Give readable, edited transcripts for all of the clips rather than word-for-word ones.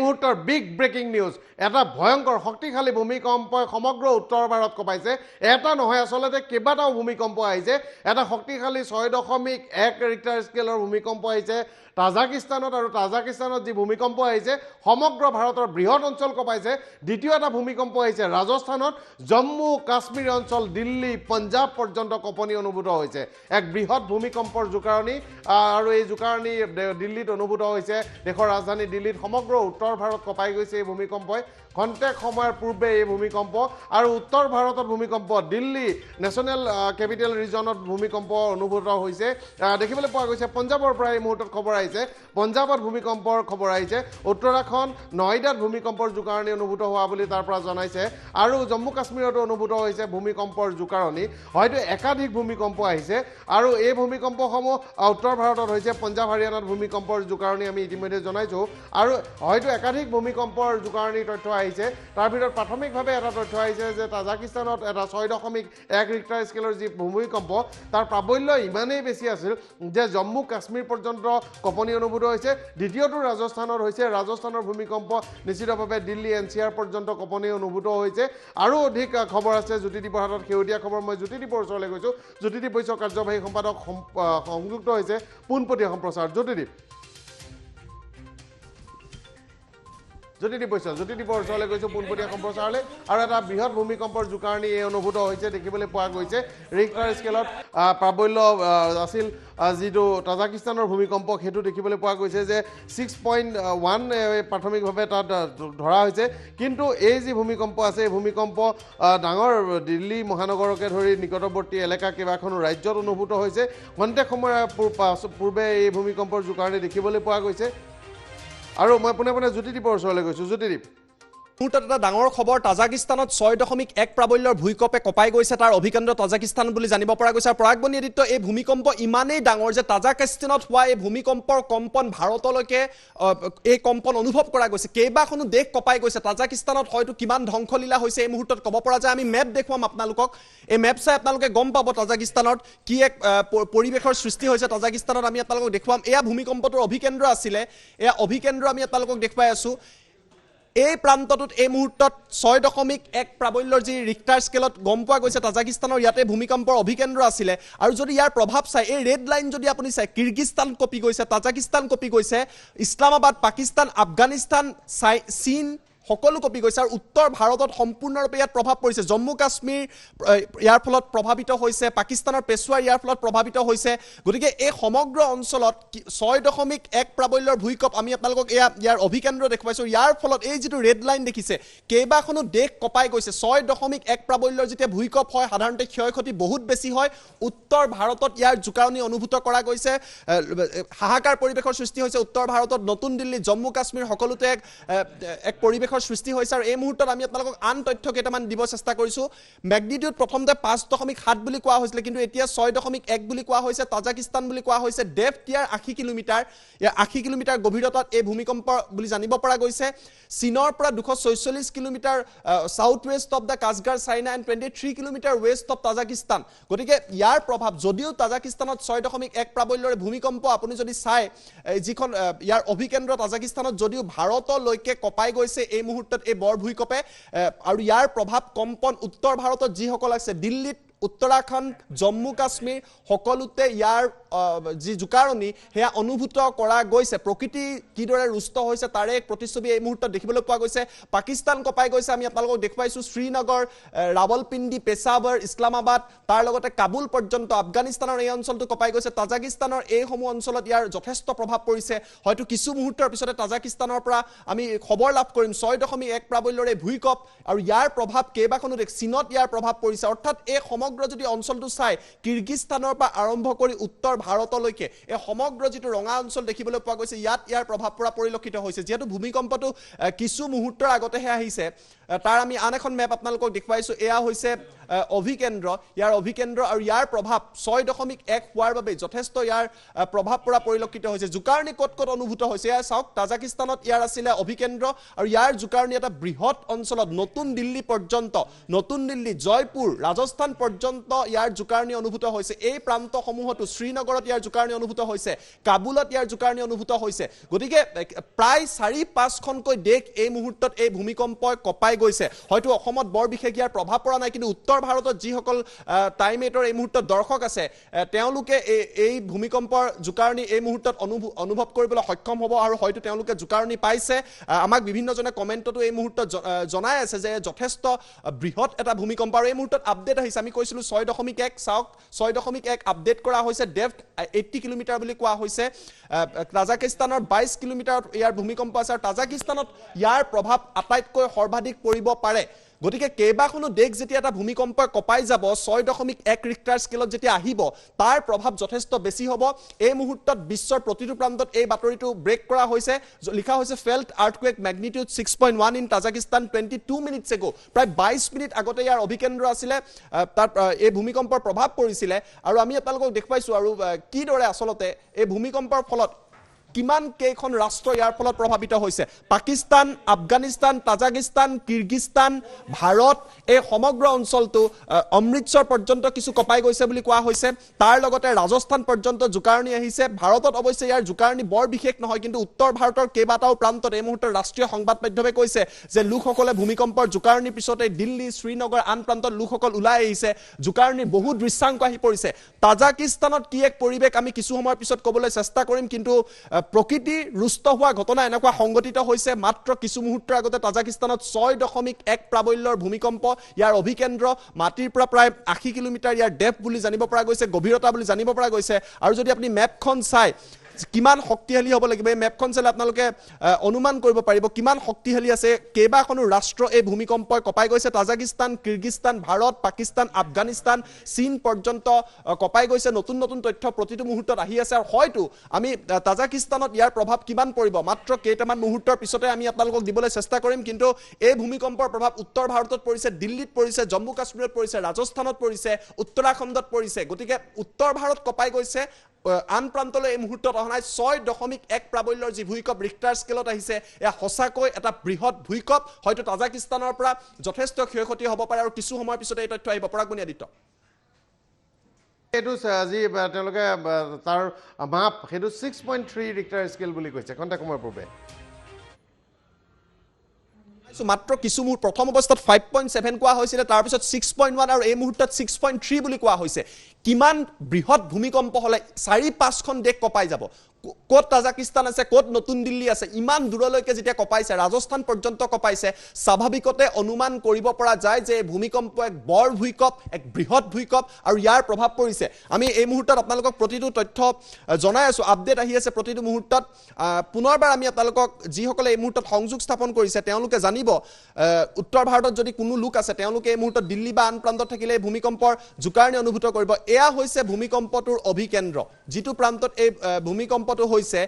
মুহূৰ্তৰ big breaking news এটা ভয়ংকৰ শক্তিশালী ভূমিকম্পই সমগ্ৰ উত্তৰ ভাৰত কঁপাইছে এটা নহয় আসলতে কেইবাটাও ভূমিকম্প আহিছে এটা শক্তিশালী 6.1 ৰিক্টাৰ স্কেলৰ ভূমিকম্প আহিছে তাজাকিস্তানত আৰু তাজাকিস্তানত যি ভূমিকম্প আহিছে সমগ্ৰ ভাৰতৰ বৃহৎ অঞ্চল কঁপাইছে দ্বিতীয় এটা ভূমিকম্প আহিছে ৰাজস্থানত জম্মু কাশ্মীৰ অঞ্চল দিল্লী পঞ্জাব পৰ্যন্ত কঁপনি অনুভূত হৈছে এক বৃহৎ ভূমিকম্পৰ জোকাৰণি আৰু এই জোকাৰণি দিল্লীত অনুভূত হৈছে দেশৰ ৰাজধানী দিল্লীত সমগ্ৰ উত্তৰ ভাৰত কঁপাই গৈছে এই ভূমিকম্পই খন্তেক সময়ৰ পূৰ্বে এই ভূমিকম্প আৰু উত্তৰ ভাৰতত ভূমিকম্প দিল্লী নেশ্যনেল কেপিটেল ৰিজনত ভূমিকম্প অনুভূত হৈছে দেখিবলৈ পোৱা গৈছে পঞ্জাবৰ পৰা এই মুহূৰ্তত খবৰ আহিছে পঞ্জাবত ভূমিকম্পৰ খবৰ আহিছে উত্তৰাখণ্ড নয়ডাত ভূমিকম্পৰ জোকাৰণি অনুভূত হোৱা বুলি তাৰ পৰা জনাইছে আৰু জম্মু কাশ্মীৰতো অনুভূত হৈছে ভূমিকম্পৰ জোকাৰণি হয়তো একাধিক ভূমিকম্প আহিছে আৰু এই ভূমিকম্পসমূহ উত্তৰ ভাৰতত হৈছে পঞ্জাব হাৰিয়ানাত ভূমিকম্পৰ জোকাৰণি আমি ইতিমধ্যে জনাইছোঁ আৰু হয়তো একাধিক ভূমিকম্পৰ জোকাৰণি তথ্য আহিছে তাৰ ভিতৰত প্ৰাথমিকভাৱে এটা তথ্য আহিছে যে তাজাকিস্তানত এটা 6.1 ৰিক্টাৰ স্কেলৰ যি ভূমিকম্প তাৰ প্ৰাবল্য ইমানেই বেছি আছিল যে জম্মু কাশ্মীৰ পৰ্যন্ত কঁপনি অনুভূত হৈছে দ্বিতীয়টো ৰাজস্থানত হৈছে ৰাজস্থানৰ ভূমিকম্প নিশ্চিতভাৱে দিল্লী এনচিআৰ পৰ্যন্ত কঁপনি অনুভূত হৈছে আৰু অধিক খবৰ আছে জ্যোতিদীপৰ হাতত শেহতীয়া খবৰ মই জ্যোতিদীপৰ ওচৰলৈ গৈছোঁ জ্যোতিদীপ বৈশ্য কাৰ্যবাহী সম্পাদক সংযুক্ত হৈছে পোনপটীয়া সম্প্ৰচাৰ জ্যোতিদীপ বৈশ্য জ্যোতিদীপৰ ওচৰলৈ গৈছোঁ পোনপটীয়া সম্প্ৰচাৰলৈ আৰু এটা বৃহৎ ভূমিকম্পৰ জোকাৰণি অনুভূত হৈছে দেখিবলৈ পোৱা গৈছে ৰিক্টাৰ স্কেলত প্ৰাবল্য আছিল যিটো তাজাকিস্তানৰ ভূমিকম্প সেইটো দেখিবলৈ পোৱা গৈছে যে 6.1 প্ৰাথমিকভাৱে তাত ধৰা হৈছে কিন্তু এই যি ভূমিকম্প আছে এই ভূমিকম্প ডাঙৰ দিল্লী মহানগৰকে ধৰি নিকটৱৰ্তী এলেকা কেইবাখনো ৰাজ্যত অনুভূত হৈছে খন্তেক সময়ৰ পূৰ্বে এই ভূমিকম্পৰ জোকাৰণি দেখিবলৈ পোৱা গৈছে আৰু মই পুনে জ্যোতিদীপৰ ওচৰলৈ গৈছোঁ জ্যোতিদীপ মুহূৰ্তত এটা ডাঙৰ খবৰ তাজাকিস্তানত 6.1 প্ৰাবল্যৰ ভূমিকম্পে কঁপাই গৈছে তাৰ অভিকেন্দ্ৰ তাজাকিস্তান বুলি জানিব পৰা গৈছে আৰু পৰাগমণি আদিত্য এই ভূমিকম্প ইমানেই ডাঙৰ যে তাজাকিস্তানত হোৱা এই ভূমিকম্পৰ কম্পন ভাৰতলৈকে এই কম্পন অনুভৱ কৰা গৈছে কেইবাখনো দেশ কঁপাই গৈছে তাজাকিস্তানত হয়তো কিমান ধ্বংসলীলা হৈছে এই মুহূৰ্তত ক'ব পৰা যায় আমি মেপ দেখুৱাম আপোনালোকক এই মেপ চাই আপোনালোকে গম পাব তাজাকিস্তানত কি এক পৰিৱেশৰ সৃষ্টি হৈছে তাজাকিস্তানত আমি আপোনালোকক দেখুৱাম এয়া ভূমিকম্পটোৰ অভিকেন্দ্ৰ আছিলে এয়া অভিকেন্দ্ৰ আমি আপোনালোকক দেখুৱাই আছোঁ এই প্ৰান্তটোত এই মুহূৰ্তত 6.1 প্ৰাবল্যৰ যি ৰিক্টাৰ স্কেলত গম পোৱা গৈছে তাজাকিস্তানৰ ইয়াতে ভূমিকম্পৰ অভিকেন্দ্ৰ আছিলে আৰু যদি ইয়াৰ প্ৰভাৱ চাই এই ৰেড লাইন যদি আপুনি চাই কিৰগিস্তান কপি গৈছে তাজাকিস্তান কপি গৈছে ইছলামাবাদ পাকিস্তান আফগানিস্তান চীন সকলো কপি গৈছে আৰু উত্তৰ ভাৰতত সম্পূৰ্ণৰূপে ইয়াত প্ৰভাৱ পৰিছে জম্মু কাশ্মীৰ ইয়াৰ ফলত প্ৰভাৱিত হৈছে পাকিস্তানৰ পেছোৱাৰ ইয়াৰ ফলত প্ৰভাৱিত হৈছে গতিকে এই সমগ্ৰ অঞ্চলত 6.1 প্ৰাবল্যৰ ভূমিকম্প আমি আপোনালোকক ইয়াৰ অভিকেন্দ্ৰ দেখুৱাইছোঁ ইয়াৰ ফলত এই যিটো ৰেড লাইন দেখিছে কেইবাখনো দেশ কঁপাই গৈছে 6.1 প্ৰাবল্যৰ যেতিয়া ভূমিকম্প হয় সাধাৰণতে ক্ষয় ক্ষতি বহুত বেছি হয় উত্তৰ ভাৰতত ইয়াৰ জোকাৰণি অনুভূত কৰা গৈছে হাহাকাৰ পৰিৱেশৰ সৃষ্টি হৈছে উত্তৰ ভাৰতত নতুন দিল্লী জম্মু কাশ্মীৰ সকলোতে এক পৰিৱেশৰ সৃষ্টি হৈছে আৰু এই মুহূৰ্তত আমি আপোনালোকক আন তথ্য কেইটামান দিব চেষ্টা কৰিছোঁ মেগনিটিউড প্ৰথমতে 5.7 বুলি কোৱা হৈছিল কিন্তু এতিয়া 6.1 বুলি কোৱা হৈছে তাজাকিস্তান বুলি কোৱা হৈছে ডেপ্থ ইয়াৰ 80 কিলোমিটাৰ গভীৰতাত এই ভূমিকম্প বুলি জানিব পৰা গৈছে চীনৰ পৰা 246 kilometre south west of the Kashgar China and 23 kilometre west of Tajikistan গতিকে ইয়াৰ প্ৰভাৱ যদিও তাজাকিস্তানত 6.1 প্ৰাবল্যৰ ভূমিকম্প আপুনি যদি চাই যিখন ইয়াৰ অভিকেন্দ্ৰ তাজাকিস্তানত যদিও ভাৰতলৈকে কঁপাই গৈছে এই মুহূৰ্তত এই বৰ ভূমিকম্পে আৰু ইয়াৰ প্ৰভাৱ কম্পন উত্তৰ ভাৰতত যিসকল আছে দিল্লীত উত্তৰাখণ্ড জম্মু কাশ্মীৰ সকলোতে ইয়াৰ যি জোকাৰণি সেয়া অনুভূত কৰা গৈছে প্ৰকৃতি কিদৰে ৰুষ্ট হৈছে তাৰে এক প্ৰতিচ্ছবি এই মুহূৰ্তত দেখিবলৈ পোৱা গৈছে পাকিস্তান কঁপাই গৈছে আমি আপোনালোকক দেখুৱাইছোঁ শ্ৰীনগৰ ৰাৱলপিণ্ডি পেছাৱাৰ ইছলামাবাদ তাৰ লগতে কাবুল পৰ্যন্ত আফগানিস্তানৰ এই অঞ্চলটো কঁপাই গৈছে তাজাকিস্তানৰ এইসমূহ অঞ্চলত ইয়াৰ যথেষ্ট প্ৰভাৱ পৰিছে হয়তো কিছু মুহূৰ্তৰ পিছতে তাজাকিস্তানৰ পৰা আমি খবৰ লাভ কৰিম 6.1 প্ৰাবল্যৰ এই ভূমিকম্প আৰু ইয়াৰ প্ৰভাৱ কেইবাখনো দেশ চীনত ইয়াৰ প্ৰভাৱ পৰিছে অৰ্থাৎ এই সমগ্ৰ যদি অঞ্চলটো চাই কিৰগিস্তানৰ পৰা আৰম্ভ কৰি উত্তৰ ভাৰতলৈকে এই সমগ্ৰ যিটো ৰঙা অঞ্চল দেখিবলৈ পোৱা গৈছে ইয়াৰ প্ৰভাৱ পৰা পৰিলক্ষিত হৈছে যেহেতু ভূমিকম্পটো কিছু মুহূৰ্তৰ আগতেহে আহিছে তাৰ আমি আন এখন মেপ আপোনালোকক দেখুৱাইছোঁ এয়া হৈছে অভিকেন্দ্ৰ আৰু ইয়াৰ প্ৰভাৱ 6.1 হোৱাৰ বাবে যথেষ্ট ইয়াৰ প্ৰভাৱ পৰা পৰিলক্ষিত হৈছে জুকাৰণি ক'ত অনুভূত হৈছে এয়া চাওক তাজাকিস্তানত ইয়াৰ আছিলে অভিকেন্দ্ৰ আৰু ইয়াৰ জুকাৰণি এটা বৃহৎ অঞ্চলত নতুন দিল্লী পৰ্যন্ত নতুন দিল্লী জয়পুৰ ৰাজস্থান পৰ্যন্ত ইয়াৰ জুকাৰণি অনুভূত হৈছে এই প্ৰান্তসমূহতো শ্ৰীনগৰত ইয়াৰ জুকাৰণি অনুভূত হৈছে কাবুলত ইয়াৰ জুকাৰণি অনুভূত হৈছে গতিকে প্ৰায় 4-5খনকৈ দেশ এই মুহূৰ্তত এই ভূমিকম্পই কপাই গৈছে হয়তো অসমত বৰ বিশেষ ইয়াৰ প্ৰভাৱ পৰা নাই কিন্তু উত্তৰ ভাৰতত যিসকল টাইমেটৰ এই মুহূৰ্তত দৰ্শক আছে তেওঁলোকে এই ভূমিকম্পৰ জুকাৰণি এই মুহূৰ্তত অনুভৱ কৰিবলৈ সক্ষম হ'ব আৰু হয়তো তেওঁলোকে জুকাৰণি পাইছে আমাক বিভিন্নজনে কমেন্টতো এই মুহূৰ্তত জনাই আছে যে যথেষ্ট বৃহৎ এটা ভূমিকম্প আৰু এই মুহূৰ্তত আপডেট আহিছে আমি কৈছিলো 6.1 চাওক 6.1 আপডেট কৰা হৈছে ডেপ্থ 80 কিলোমিটাৰ বুলি কোৱা হৈছে তাজাকিস্তানৰ 22 কিলোমিটাৰত ইয়াৰ ভূমিকম্প আছে আৰু তাজাকিস্তানত ইয়াৰ প্ৰভাৱ আটাইতকৈ সৰ্বাধিক পৰিব পাৰে গতিকে কেইবাখনো দেশ যেতিয়া এটা ভূমিকম্প কপাই যাব 6.1 ৰিক্টাৰ স্কেলত যেতিয়া আহিব তাৰ প্ৰভাৱ যথেষ্ট বেছি হ'ব এই মুহূৰ্তত বিশ্বৰ প্ৰতিটো প্ৰান্তত এই বাতৰিটো ব্ৰেক কৰা হৈছে লিখা হৈছে felt earthquake magnitude 6.1 in Tajikistan 22 minutes এগো প্ৰায় 22 মিনিট আগতে ইয়াৰ অভিকেন্দ্ৰ আছিলে তাত এই ভূমিকম্পৰ প্ৰভাৱ পৰিছিলে আৰু আমি আপোনালোকক দেখুৱাইছো আৰু কিদৰে আসলতে এই ভূমিকম্পৰ ফলত কিমান কেইখন ৰাষ্ট্ৰ ইয়াৰ ফলত প্ৰভাৱিত হৈছে পাকিস্তান আফগানিস্তান তাজাকিস্তান কিৰগিস্তান ভাৰত এই সমগ্ৰ অঞ্চলটো অমৃতসৰ পৰ্যন্ত কিছু কপাই গৈছে বুলি কোৱা হৈছে তাৰ লগতে ৰাজস্থান পৰ্যন্ত জুকাৰণি আহিছে ভাৰতত অৱশ্যে ইয়াৰ জুকাৰণি বৰ বিশেষ নহয় কিন্তু উত্তৰ ভাৰতৰ কেইবাটাও প্ৰান্তত এই মুহূৰ্তত ৰাষ্ট্ৰীয় সংবাদ মাধ্যমে কৈছে যে লোকসকলে ভূমিকম্পৰ জুকাৰণিৰ পিছতে দিল্লী শ্ৰীনগৰ আন প্ৰান্তত লোকসকল ওলাই আহিছে জুকাৰণিৰ বহু দৃশ্যাংক আহি পৰিছে তাজাকিস্তানত কি এক পৰিৱেশ আমি কিছু সময়ৰ পিছত ক'বলৈ চেষ্টা কৰিম কিন্তু প্ৰকৃতি ৰুষ্ট হোৱা ঘটনা এনেকুৱা সংগঠিত হৈছে মাত্ৰ কিছু মুহূৰ্তৰ আগতে তাজাকিস্তানত 6.1 প্ৰাবল্যৰ ভূমিকম্প ইয়াৰ অভিকেন্দ্ৰ মাটিৰ পৰা প্ৰায় 80 কিলোমিটাৰ ইয়াৰ ডেপ্থ বুলি জানিব পৰা গৈছে গভীৰতা বুলি জানিব পৰা গৈছে আৰু যদি আপুনি মেপখন চাই কিমান শক্তিশালী হ'ব লাগিব এই মেপখন চালে আপোনালোকে অনুমান কৰিব পাৰিব কিমান শক্তিশালী আছে কেইবাখনো ৰাষ্ট্ৰ এই ভূমিকম্পই কপাই গৈছে তাজাকিস্তান কিৰগিস্তান ভাৰত পাকিস্তান আফগানিস্তান চীন পৰ্যন্ত কপাই গৈছে নতুন নতুন তথ্য প্ৰতিটো মুহূৰ্তত আহি আছে আৰু হয়তো আমি তাজাকিস্তানত ইয়াৰ প্ৰভাৱ কিমান পৰিব মাত্ৰ কেইটামান মুহূৰ্তৰ পিছতে আমি আপোনালোকক দিবলৈ চেষ্টা কৰিম কিন্তু এই ভূমিকম্পৰ প্ৰভাৱ উত্তৰ ভাৰতত পৰিছে দিল্লীত পৰিছে জম্মু কাশ্মীৰত পৰিছে ৰাজস্থানত পৰিছে উত্তৰাখণ্ডত পৰিছে গতিকে উত্তৰ ভাৰত কপাই গৈছে আন প্ৰান্তলৈ এই মুহূৰ্তত অহনাই 6.1 প্ৰাবল্যৰ যি ভূমিকম্প ৰিক্টাৰ স্কেলত আহিছে এয়া সঁচাকৈ এটা বৃহৎ ভূমিকম্প হয়তো তাজাকিস্তানৰ পৰা যথেষ্ট ক্ষয়ক্ষতি হ'ব পাৰে আৰু কিছু সময়ৰ পিছতে এই তথ্য আহিব পৰাগমণি আদিত্য এইটো আজি তেওঁলোকে তাৰ মাপ সেইটো 6.3 ৰিক্টাৰ স্কেল বুলি কৈছে ঘণ্টা সময়ৰ পূৰ্বে মাত্ৰ কিছু মুহূৰ্ত প্ৰথম অৱস্থাত 5.7 কোৱা হৈছিলে তাৰ পিছত 6.1 আৰু এই মুহূৰ্তত 6.3 বুলি কোৱা হৈছে কিমান বৃহৎ ভূমিকম্প হলে 4-5খন দেশ কপাই যাব কোত তাজাকিস্তান আছে কোত নতুন দিল্লী আছে ইমান দূৰলৈকে যেতিয়া কপাইছে ৰাজস্থান পৰ্যন্ত কপাইছে স্বাভাৱিকতে অনুমান কৰিব পৰা যায় যে ভূমিকম্প এক বৰ ভূমিকম্প এক বৃহৎ ভূমিকম্প আৰু ইয়াৰ প্ৰভাৱ পৰিছে আমি এই মুহূৰ্তত আপোনালোকক প্ৰতিটো তথ্য জনাই আছো আপডেট আহি আছে প্ৰতিটো মুহূৰ্তত পুনৰবাৰ আমি আপোনালোকক যিসকলে এই মুহূৰ্তত সংযোগ স্থাপন কৰিছে তেওঁলোকে জানিব উত্তৰ ভাৰতত যদি কোনো লোক আছে তেওঁলোকে এই মুহূৰ্তত দিল্লী বা আন প্ৰান্তত থাকিলে এই ভূমিকম্পৰ জুকাৰণি অনুভূত কৰিব এয়া হৈছে ভূমিকম্পটোৰ অভিকেন্দ্ৰ যিটো প্ৰান্তত এই ভূমিকম্পটো হৈছে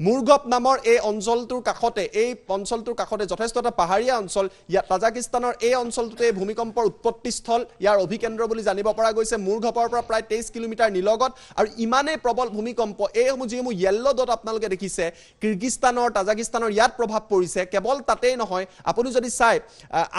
মুৰগপ নামৰ এই অঞ্চলটোৰ কাষতে যথেষ্ট এটা পাহাৰীয়া অঞ্চল তাজাকিস্তানৰ এই অঞ্চলটোতে ভূমিকম্পৰ উৎপত্তিস্থল ইয়াৰ অভিকেন্দ্ৰ বুলি জানিব পৰা গৈছে মুৰগপৰ পৰা প্ৰায় 23 কিলোমিটাৰ নিলগত আৰু ইমানে প্ৰবল ভূমিকম্প এই যিসমূহ য়েল্লো ডট আপোনালোকে দেখিছে কিৰগিস্তানৰ তাজাকিস্তানৰ ইয়াত প্ৰভাৱ পৰিছে কেৱল তাতেই নহয় আপুনি যদি চাই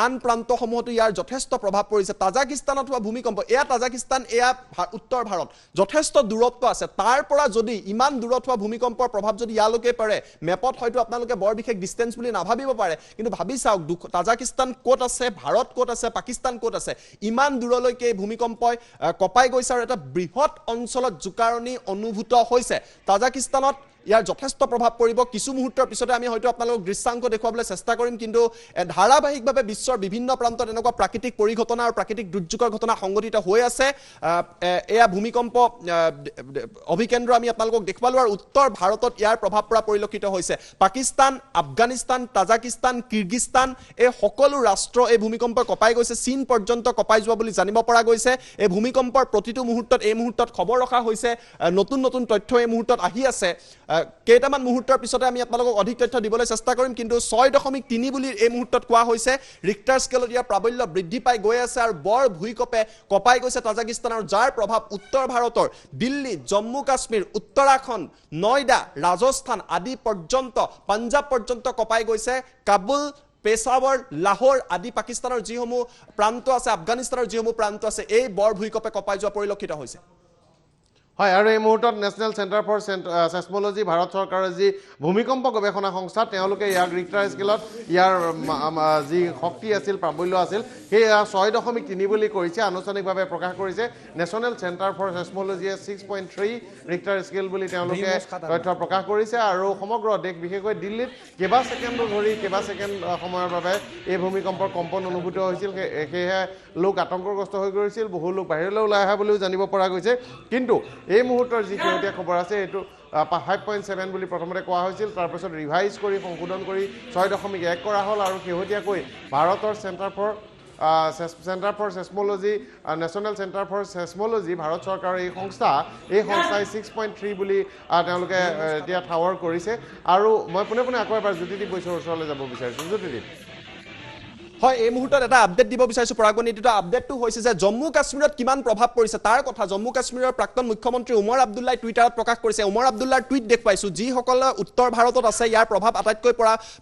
আন প্ৰান্তসমূহতো ইয়াৰ যথেষ্ট প্ৰভাৱ পৰিছে তাজাকিস্তানত হোৱা ভূমিকম্প এয়া তাজাকিস্তান এয়া উত্তৰ ভাৰত যথেষ্ট দূৰত্ব আছে তাৰ পৰা যদি ইমান দূৰত হোৱা ভূমিকম্পৰ প্ৰভাৱ যদি ইয়ালৈকে পৰে মেপত হয়তো আপোনালোকে বৰ বিশেষ ডিসটেন্স বুলি নাভাবিব পাৰে কিন্তু ভাবি চাওক তাজাকিস্তান কোত আছে ভাৰত কোত আছে পাকিস্তান কোত আছে ইমান দূৰলৈকে ভূমিকম্পই কপাই গৈছে আৰু এটা বৃহৎ অঞ্চলত জুকাৰণি অনুভূত হৈছে তাজাকিস্তানত ইয়াৰ যথেষ্ট প্ৰভাৱ পৰিব কিছু মুহূৰ্তৰ পিছতে আমি হয়তো আপোনালোকক দৃশ্যাংক দেখুৱাবলৈ চেষ্টা কৰিম কিন্তু ধাৰাবাহিকভাৱে বিশ্বৰ বিভিন্ন প্ৰান্তত এনেকুৱা প্ৰাকৃতিক পৰিঘটনা আৰু প্ৰাকৃতিক দুৰ্যোগৰ ঘটনা সংঘটিত হৈ আছে এয়া ভূমিকম্প অভিকেন্দ্ৰ আমি আপোনালোকক দেখুৱালো আৰু উত্তৰ ভাৰতত ইয়াৰ প্ৰভাৱ পৰা পৰিলক্ষিত হৈছে পাকিস্তান আফগানিস্তান তাজাকিস্তান কিৰগিস্তান এই সকলো ৰাষ্ট্ৰ এই ভূমিকম্পই কপাই গৈছে চীন পৰ্যন্ত কপাই যোৱা বুলি জানিব পৰা গৈছে এই ভূমিকম্পৰ প্ৰতিটো মুহূৰ্তত এই মুহূৰ্তত খবৰ ৰখা হৈছে নতুন নতুন তথ্য এই মুহূৰ্তত আহি আছে কেইটামান মুহূৰ্তৰ পিছতে আমি আপোনালোকক অধিক তথ্য দিবলৈ চেষ্টা কৰিম কিন্তু 6.3 বুলি এই মুহূৰ্তত কোৱা হৈছে ৰিক্টাৰ স্কেলত ইয়াৰ প্ৰাবল্য বৃদ্ধি পাই গৈ আছে আৰু বৰ ভূমিকম্পে কঁপাই গৈছে তাজিকিস্তানৰ যাৰ প্ৰভাৱ উত্তৰ ভাৰতৰ দিল্লী জম্মু কাশ্মীৰ উত্তৰাখণ্ড নয়ডা ৰাজস্থান আদি পৰ্যন্ত পাঞ্জাব পৰ্যন্ত কঁপাই গৈছে কাবুল পেছাৱাৰ লাহোৰ আদি পাকিস্তানৰ যিসমূহ প্ৰান্ত আছে আফগানিস্তানৰ যিসমূহ প্ৰান্ত আছে এই বৰ ভূমিকম্পে কঁপাই যোৱা পৰিলক্ষিত হৈছে হয় আৰু এই মুহূৰ্তত national centre for seismology Bharat চৰকাৰৰ যি ভূমিকম্প গৱেষণা সংস্থা তেওঁলোকে ইয়াক ৰিক্টাৰ স্কেলত ইয়াৰ যি শক্তি আছিল প্ৰাবল্য আছিল সেই 6.3 বুলি কৰিছে আনুষ্ঠানিকভাৱে প্ৰকাশ কৰিছে নেশ্যনেল চেণ্টাৰ ফৰ চেছমলজিয়ে 6.3 ৰিক্টাৰ স্কেল বুলি তেওঁলোকে তথ্য প্ৰকাশ কৰিছে আৰু সমগ্ৰ দেশ বিশেষকৈ দিল্লীত কেইবা ছেকেণ্ড সময়ৰ বাবে এই ভূমিকম্পৰ কম্পন অনুভূত হৈছিল সেয়েহে লোক আতংকগ্ৰস্ত হৈ গৈছিল বহু লোক বাহিৰলৈ ওলাই অহা বুলিও জানিব পৰা গৈছে কিন্তু এই মুহূৰ্তৰ যি শেহতীয়া খবৰ আছে এইটো 5.7 বুলি প্ৰথমতে কোৱা হৈছিল তাৰপিছত ৰিভাইজ কৰি সংশোধন কৰি 6.1 কৰা হ'ল আৰু শেহতীয়াকৈ ভাৰতৰ centre for seismology national centre for seismology Bharat চৰকাৰৰ এই সংস্থাই 6.3 বুলি তেওঁলোকে এতিয়া ঠাৱৰ কৰিছে আৰু মই পোনে আকৌ এবাৰ জ্যোতিদীপ বৈশ্যৰ ওচৰলৈ যাব বিচাৰিছোঁ জ্যোতিদীপ হয় এই মুহূৰ্তত এটা আপডেট দিব বিচাৰিছো পৰাগণিত আপডেটটো হৈছে যে জম্মু কাশ্মীৰত কিমান প্ৰভাৱ পৰিছে তাৰ কথা জম্মু কাশ্মীৰৰ প্ৰাক্তন মুখ্যমন্ত্ৰী উমৰ আব্দুল্লাই টুইটাৰত প্ৰকাশ কৰিছে উমৰ আব্দুল্লাৰ টুইট দেখুৱাইছো যিসকলে উত্তৰ ভাৰতত আছে ইয়াৰ প্ৰভাৱ আটাইতকৈ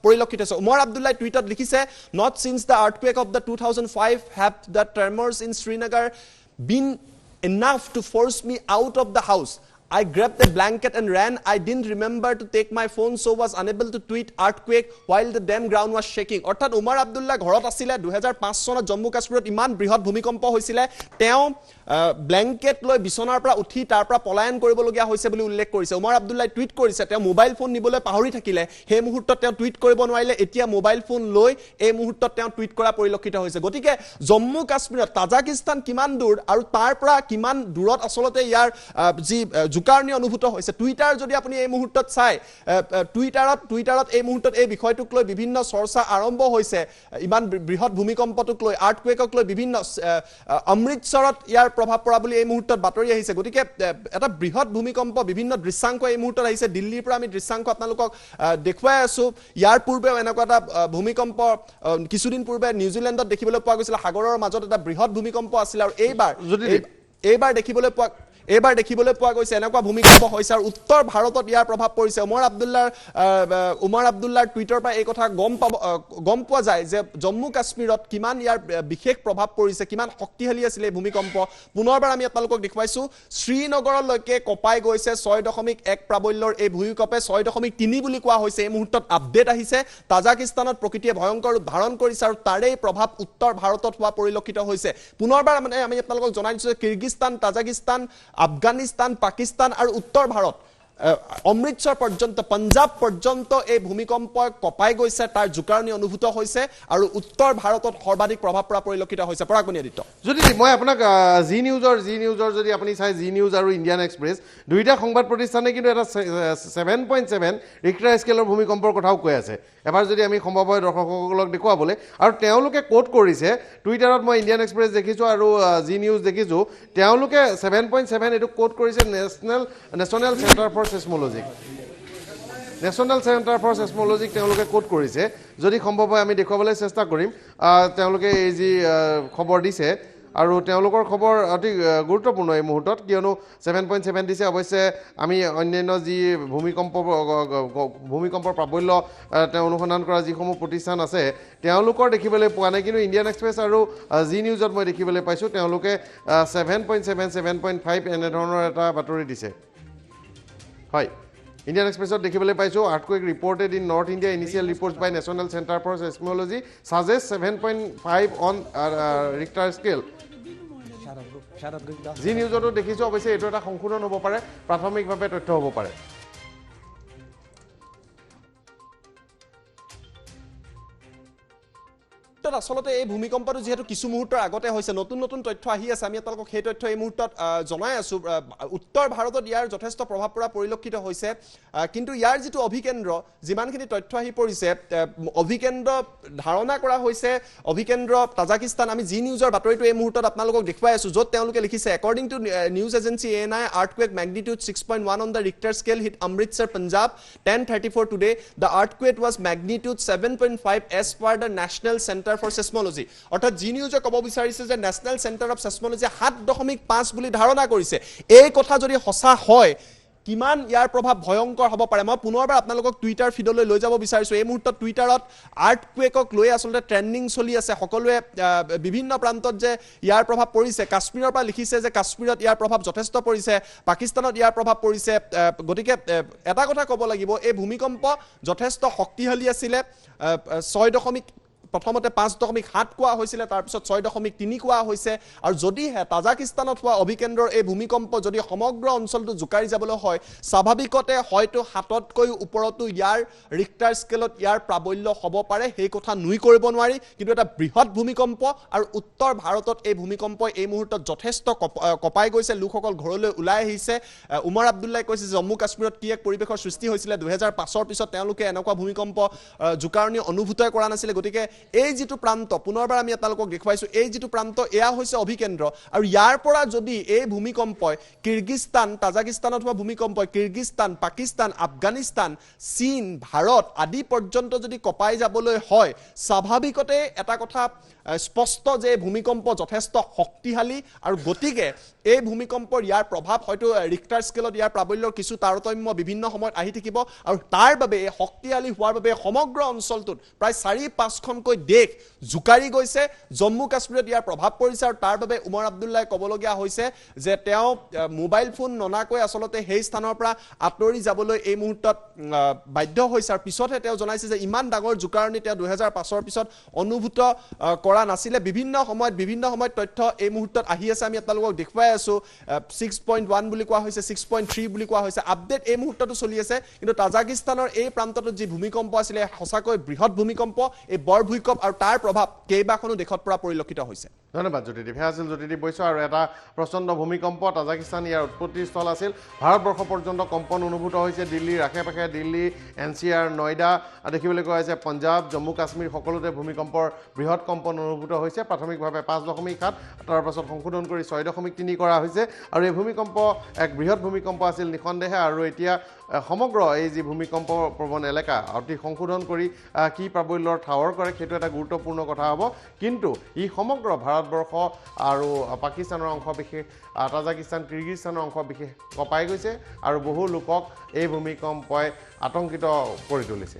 পৰিলক্ষিত হৈছে উমৰ আব্দুল্লাই টুইটত লিখিছে not since the earthquake of the 2005 have the tremors in Srinagar been enough to force me out of the house I grabbed a blanket and ran. I didn't remember to take my phone, so was unable to tweet earthquake while the damn ground was shaking. অৰ্থাৎ উমৰ আব্দুল্লাহ ঘৰত আছিলে 2005 চনত জম্মু কাশ্মীৰত ইমান বৃহৎ ভূমিকম্প হৈছিলে তেওঁ ব্লেংকেট লৈ বিছনাৰ পৰা উঠি তাৰ পৰা পলায়ন কৰিবলগীয়া হৈছে বুলি উল্লেখ কৰিছে উমৰ আব্দুল্লাই টুইট কৰিছে তেওঁ মোবাইল ফোন নিবলৈ পাহৰি থাকিলে সেই মুহূৰ্তত তেওঁ টুইট কৰিব নোৱাৰিলে এতিয়া মোবাইল ফোন লৈ এই মুহূৰ্তত তেওঁ টুইট কৰা পৰিলক্ষিত হৈছে গতিকে জম্মু কাশ্মীৰত তাজিকিস্তান কিমান দূৰ আৰু তাৰ পৰা কিমান দূৰত আচলতে ইয়াৰ যি জুকাৰণি অনুভূত হৈছে টুইটাৰ যদি আপুনি এই মুহূৰ্তত চাই টুইটাৰত এই মুহূৰ্তত এই বিষয়টোক লৈ বিভিন্ন চৰ্চা আৰম্ভ হৈছে ইমান বৃহৎ ভূমিকম্পটোক লৈ আৰ্থকুৱেকক লৈ বিভিন্ন অমৃতসৰত ইয়াৰ প্ৰভাৱ পৰা বুলি এই মুহূৰ্তত বাতৰি আহিছে গতিকে এটা বৃহৎ ভূমিকম্প বিভিন্ন দৃশ্যাংক এই মুহূৰ্তত আহিছে দিল্লীৰ পৰা আমি দৃশ্যাংক আপোনালোকক দেখুৱাই আছো ইয়াৰ পূৰ্বেও এনেকুৱা এটা ভূমিকম্প কিছুদিন পূৰ্বে নিউজিলেণ্ডত দেখিবলৈ পোৱা গৈছিল সাগৰৰ মাজত এটা বৃহৎ ভূমিকম্প আছিল আৰু এইবাৰ দেখিবলৈ পোৱা গৈছে এনেকুৱা ভূমিকম্প হৈছে আৰু উত্তৰ ভাৰতত ইয়াৰ প্ৰভাৱ পৰিছে উমৰ আব্দুল্লাৰ টুইটৰ পৰা এই কথা গম পোৱা যায় যে জম্মু কাশ্মীৰত কিমান ইয়াৰ বিশেষ প্ৰভাৱ পৰিছে কিমান শক্তিশালী আছিল এই ভূমিকম্প পুনৰবাৰ আমি আপোনালোকক দেখুৱাইছো শ্ৰীনগৰলৈকে কঁপাই গৈছে 6.1 প্ৰাবল্যৰ এই ভূমিকম্পে 6.3 বুলি কোৱা হৈছে এই মুহূৰ্তত আপডেট আহিছে তাজিকিস্তানত প্ৰকৃতিয়ে ভয়ংকৰ ৰূপ ধাৰণ কৰিছে আৰু তাৰেই প্ৰভাৱ উত্তৰ ভাৰতত হোৱা পৰিলক্ষিত হৈছে পুনৰবাৰ আমি আপোনালোকক জনাই দিছো যে কিৰগিস্তান তাজিকিস্তান আফগানিস্তান পাকিস্তান আৰু উত্তৰ ভাৰত অমৃতসৰ পৰ্যন্ত পাঞ্জাব পৰ্যন্ত এই ভূমিকম্পই কঁপাই গৈছে তাৰ জুকাৰণি অনুভূত হৈছে আৰু উত্তৰ ভাৰতত সৰ্বাধিক প্ৰভাৱ পৰা পৰিলক্ষিত হৈছে পৰাগণি আদিত্য যদি মই আপোনাক জি নিউজৰ যদি আপুনি চাই জি নিউজ আৰু ইণ্ডিয়ান এক্সপ্ৰেছ দুইটা সংবাদ প্ৰতিষ্ঠানে কিন্তু এটা 7.7 ৰিক্টাৰ স্কেলৰ ভূমিকম্পৰ কথাও কৈ আছে এবাৰ যদি আমি সম্ভৱ হয় দৰ্শকসকলক দেখুৱাবলৈ আৰু তেওঁলোকে কোট কৰিছে টুইটাৰত মই ইণ্ডিয়ান এক্সপ্ৰেছ দেখিছোঁ আৰু জি নিউজ দেখিছোঁ তেওঁলোকে 7.7 এইটো কোট কৰিছে নেশ্যনেল চেণ্টাৰ ফৰ চেছমলজিক তেওঁলোকে কোট কৰিছে যদি সম্ভৱ হয় আমি দেখুৱাবলৈ চেষ্টা কৰিম তেওঁলোকে এই যি খবৰ দিছে আৰু তেওঁলোকৰ খবৰ অতি গুৰুত্বপূৰ্ণ এই মুহূৰ্তত কিয়নো 7.7 দিছে অৱশ্যে আমি অন্যান্য যি ভূমিকম্পৰ প্ৰাবল্য তেওঁ অনুসন্ধান কৰা যিসমূহ প্ৰতিষ্ঠান আছে তেওঁলোকৰ দেখিবলৈ পোৱা নাই কিন্তু ইণ্ডিয়ান এক্সপ্ৰেছ আৰু জি নিউজত মই দেখিবলৈ পাইছোঁ তেওঁলোকে 7.5 এনেধৰণৰ এটা বাতৰি দিছে হয় ইণ্ডিয়ান এক্সপ্ৰেছত দেখিবলৈ পাইছোঁ earthquake reported in north India initial reports by national centre for seismology suggest 7.5 on Richter scale Zee নিউজতো দেখিছোঁ অৱশ্যে এইটো এটা সংশোধন হ'ব পাৰে প্ৰাথমিকভাৱে তথ্য হ'ব পাৰে মুহূৰ্তত আচলতে এই ভূমিকম্পটো যেহেতু কিছু মুহূৰ্তৰ আগতে হৈছে নতুন নতুন তথ্য আহি আছে আমি আপোনালোকক সেই তথ্য এই মুহূৰ্তত জনাই আছো উত্তৰ ভাৰতত ইয়াৰ যথেষ্ট প্ৰভাৱ পৰা পৰিলক্ষিত হৈছে কিন্তু ইয়াৰ যেটো অভিকেন্দ্ৰ যিমানখিনি তথ্য আহি পৰিছে অভিকেন্দ্ৰ ধাৰণা কৰা হৈছে অভিকেন্দ্ৰ তাজাকিস্তান আমি জি নিউজৰ বাতৰিটো এই মুহূৰ্তত আপোনালোকক দেখুৱাই আছো য'ত তেওঁলোকে লিখিছে according to news agency ANI earthquake magnitude 6.1 on the Richter scale hit Amritsar Punjab 10:34 today the earthquake was magnitude 7.5 as per the National Center for Seismology অৰ্থাৎ জি নিউজে ক'ব বিচাৰিছে যে National Center of Seismology 7.5 বুলি ধাৰণা কৰিছে এই কথা যদি সঁচা হয় কিমান ইয়াৰ প্ৰভাৱ ভয়ংকৰ হ'ব পাৰে মই পুনৰবাৰ আপোনালোকক টুইটাৰ ফিডলৈ লৈ যাব বিচাৰিছো এই মুহূৰ্তত টুইটাৰত আৰ্থকুৱেকক লৈ আচলতে ট্ৰেন্ডিং চলি আছে সকলোৱে বিভিন্ন প্ৰান্তত যে ইয়াৰ প্ৰভাৱ পৰিছে কাশ্মীৰৰ পৰা লিখিছে যে কাশ্মীৰত ইয়াৰ প্ৰভাৱ যথেষ্ট পৰিছে পাকিস্তানত ইয়াৰ প্ৰভাৱ পৰিছে গতিকে এটা কথা ক'ব লাগিব এই ভূমিকম্প যথেষ্ট শক্তিশালী আছিল 6 প্ৰথমতে 5.7 কোৱা হৈছিল তাৰ পিছত 6.3 কোৱা হৈছে আৰু যদি তাজাকিস্তানত হোৱা অভিকেন্দ্ৰৰ এই ভূমিকম্প যদি সমগ্ৰ অঞ্চলটো জুকাৰি যাবলৈ হয় স্বাভাৱিকতে হয়তো 7তকৈ ওপৰতো ইয়াৰ ৰিক্টাৰ স্কেলত ইয়াৰ প্ৰাবল্য হ'ব পাৰে সেই কথা নুই কৰিব নোৱাৰি কিন্তু এটা বৃহৎ ভূমিকম্প আৰু উত্তৰ ভাৰতত এই ভূমিকম্পই এই মুহূৰ্তত যথেষ্ট কপাই গৈছে লোকসকল ঘৰলৈ ওলাই আহিছে উমৰ আব্দুল্লাই কৈছে জম্মু কাশ্মীৰত কি এক পৰিৱেশৰ সৃষ্টি হৈছিল 2005ৰ পিছত তেওঁলোকে এনেকুৱা ভূমিকম্প জুকাৰণি অনুভূত কৰা নাছিল গতিকে এই যেটো প্ৰান্ত পুনৰবাৰ আমি আপোনালোকক দেখুৱাইছো এই যেটো প্ৰান্ত এয়া হৈছে অভিকেন্দ্ৰ আৰু ইয়াৰ পৰা যদি এই ভূমিকম্পই কিৰগিস্তান তাজাকিস্তানত হোৱা ভূমিকম্পই কিৰগিস্তান পাকিস্তান আফগানিস্তান চীন ভাৰত আদি পৰ্যন্ত যদি কপাই যাবলৈ হয় স্বাভাৱিকতে এটা কথা স্পষ্ট যে ভূমিকম্প যথেষ্ট শক্তিশালী আৰু গতিকে এই ভূমিকম্পৰ ইয়াৰ প্ৰভাৱ হয়তো ৰিক্টাৰ স্কেলত ইয়াৰ প্ৰাবল্যৰ কিছু তাৰতম্য বিভিন্ন সময়ত আহি থাকিব আৰু তাৰ বাবে শক্তিশালী হোৱাৰ বাবে সমগ্ৰ অঞ্চলটোত প্ৰায় 4-5খনকৈ দেশ জুকাৰি গৈছে জম্মু কাশ্মীৰত ইয়াৰ প্ৰভাৱ পৰিছে আৰু তাৰ বাবে উমৰ আব্দুল্লাই ক'বলগীয়া হৈছে যে তেওঁ মোবাইল ফোন ননাকৈ আচলতে সেই স্থানৰ পৰা আঁতৰি যাবলৈ এই মুহূৰ্তত বাধ্য হৈছে আৰু পিছতহে তেওঁ জনাইছে যে ইমান ডাঙৰ জুকাৰণি তেওঁ 2005ৰ পিছত অনুভূত কৰা নাছিলে বিভিন্ন সময়ত তথ্য এই মুহূৰ্তত আহি আছে আমি আপোনালোকক দেখুৱাই আছো 6.1 বুলি কোৱা হৈছে 6.3 বুলি কোৱা হৈছে আপডেট এই মুহূৰ্তটো চলি আছে কিন্তু তাজাকিস্তানৰ এই প্ৰান্তত যি ভূমিকম্প আছিল সঁচাকৈ বৃহৎ ভূমিকম্প এই বৰ ভূমিকম্প আৰু তাৰ প্ৰভাৱ কেইবাখনো দেশত পৰা পৰিলক্ষিত হৈছে ধন্যবাদ জ্যোতিদীপ আছিল জ্যোতিদীপ বৈশ্য আৰু এটা প্ৰচণ্ড ভূমিকম্প তাজাকিস্তান ইয়াৰ উৎপত্তিস্থল আছিল ভাৰতবৰ্ষ পৰ্যন্ত কম্পন অনুভূত হৈছে দিল্লীৰ আশে পাশে দিল্লী NCR নয়ডা দেখিবলৈ পোৱা হৈছে পঞ্জাৱ জম্মু কাশ্মীৰ সকলোতে ভূমিকম্পৰ বৃহৎ কম্পন অনুভূত হৈছে প্ৰাথমিকভাৱে 5.7 তাৰ পাছত সংশোধন কৰি 6.3 কৰা হৈছে আৰু এই ভূমিকম্প এক বৃহৎ ভূমিকম্প আছিল নিখন্দেহে আৰু এতিয়া সমগ্ৰ এই যি ভূমিকম্প প্ৰৱণ এলেকা অতি সংশোধন কৰি কি প্ৰাবল্যৰ ঠাৱৰ কৰে সেইটো এটা গুৰুত্বপূৰ্ণ কথা হ'ব কিন্তু ই সমগ্ৰ ভাৰতবৰ্ষ আৰু পাকিস্তানৰ অংশ বিশেষ তাজাকিস্তান কিৰগিস্তানৰ অংশ বিশেষ কপাই গৈছে আৰু বহু লোকক এই ভূমিকম্পই আতংকিত কৰি তুলিছে